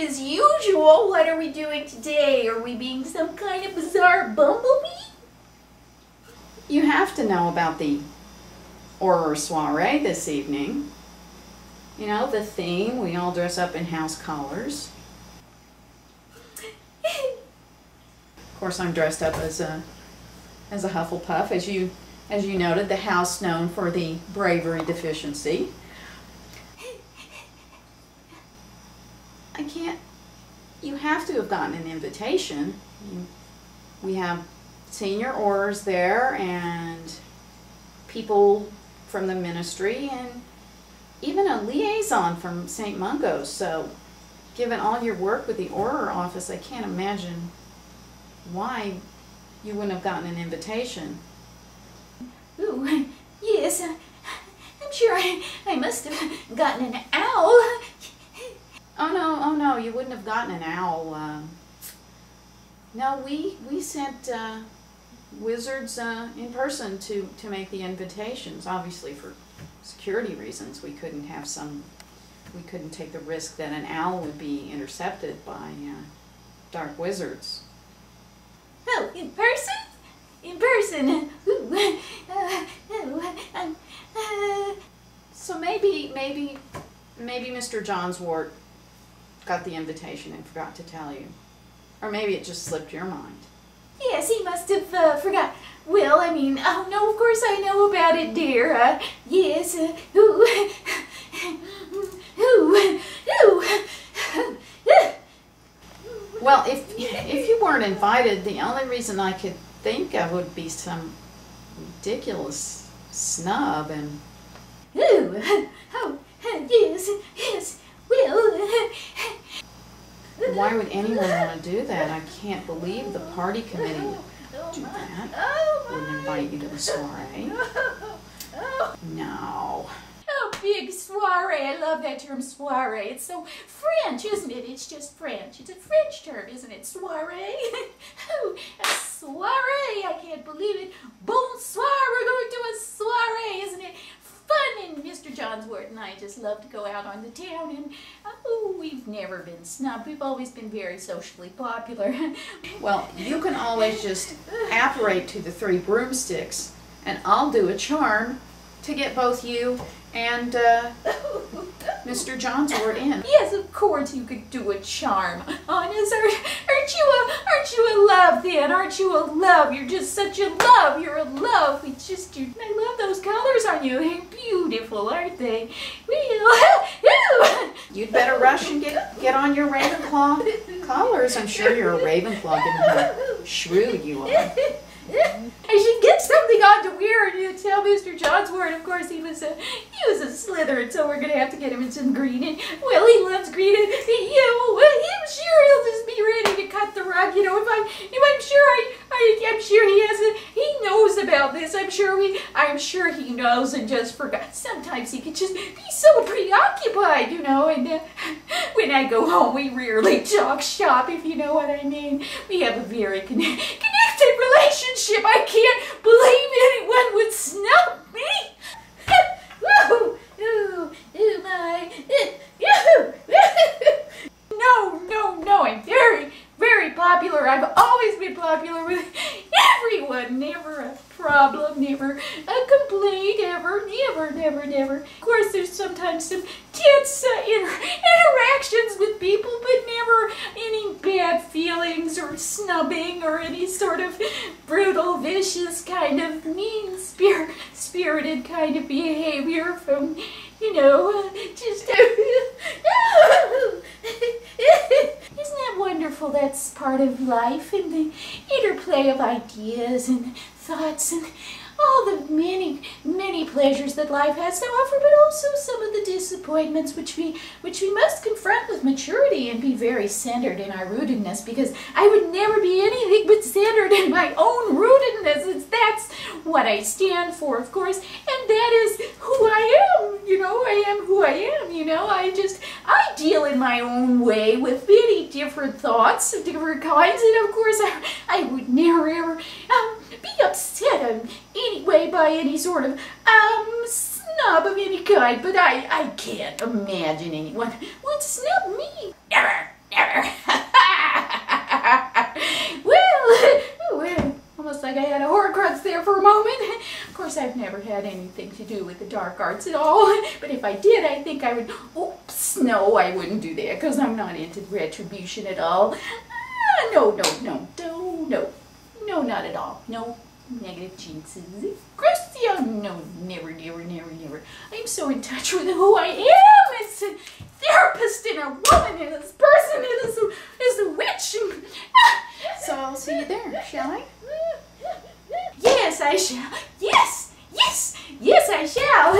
as usual. What are we doing today? Are we being some kind of bizarre bumblebee? You have to know about the Auror soiree this evening. You know, the theme, we all dress up in house colors. Of course, I'm dressed up as a Hufflepuff, as you noted, the house known for the bravery deficiency. You have to have gotten an invitation. We have senior Aurors there and people from the ministry and even a liaison from St. Mungo's. So given all your work with the Auror office, I can't imagine why you wouldn't have gotten an invitation. Ooh, yes, I'm sure I must have gotten an owl. Oh no, you wouldn't have gotten an owl. No, we sent wizards in person to make the invitations. Obviously for security reasons, we couldn't take the risk that an owl would be intercepted by dark wizards. Oh, in person? In person. Ooh, So maybe Mr. Johnswort got the invitation and forgot to tell you. Or maybe it just slipped your mind. Yes, he must have forgot. Well, I mean, oh no, of course I know about it, dear. Yes, Well, if you weren't invited, the only reason I could think of would be some ridiculous snub and... yes, well... Why would anyone want to do that? I can't believe the party committee would do that. Wouldn't invite you to the soiree. No. Oh, big soiree. I love that term, soiree. It's so French, isn't it? It's just French. It's a French term, isn't it? Soiree. Oh, a soiree. I can't believe it. Bonsoir. We're going to a soiree, isn't it? Fun, and Mr. Johnswort and I just love to go out on the town, and oh, we've never been snubbed. We've always been very socially popular. Well, you can always just apparate to the 3 broomsticks, and I'll do a charm to get both you and Mr. Johnswort in. Yes, of course you could do a charm. Honest, aren't you a love then? Aren't you a love? You're just such a love. You're a love. I love those colors on you. They're beautiful, aren't they? You'd better rush and get on your Ravenclaw colors. I'm sure you're a Ravenclaw given how shrewd you are. I should get something on to wear and tell Mr. Johnswort. Of course, he was a Slytherin, so we're gonna have to get him in some green. And well, he loves green, and I'm sure he'll just be ready to cut the rug. You know, if I'm sure he has it. He knows about this. I'm sure he knows and just forgot. Sometimes he could just be so preoccupied, you know. And when I go home, we rarely talk shop, if you know what I mean. We have a very connected relationship. I can't believe anyone would snub me. No, I'm very, very popular. I've always been popular with everyone. Never a problem, never a complaint, ever, never. Of course, there's sometimes some tense interactions with people, but never any bad feelings or snubbing or any sort of brutal, vicious kind of mean-spirited kind of behavior from, you know, just... Isn't that wonderful? That's part of life, and the interplay of ideas and thoughts and all the many pleasures that life has to offer, but also some of the disappointments which we must confront with maturity and be very centered in our rootedness, because I would never be anything but centered in my own rootedness. That's what I stand for, of course, and that is who I am. You know, I am who I am. You know, I deal in my own way with many different thoughts of different kinds, and of course I would never ever be upset in any way by any sort of snub of any kind, but I can't imagine anyone would snub me. Never, Well, almost like I had a Horcrux there for a moment. Of course, I've never had anything to do with the dark arts at all, but if I did, I think I would, oops, no, I wouldn't do that, because I'm not into retribution at all. No, not at all. No negative jinxes. Christian, no, never. I'm so in touch with who I am as a therapist and a woman and as a person and as a witch. So I'll see you there, shall I? Yes, I shall. Yes, I shall.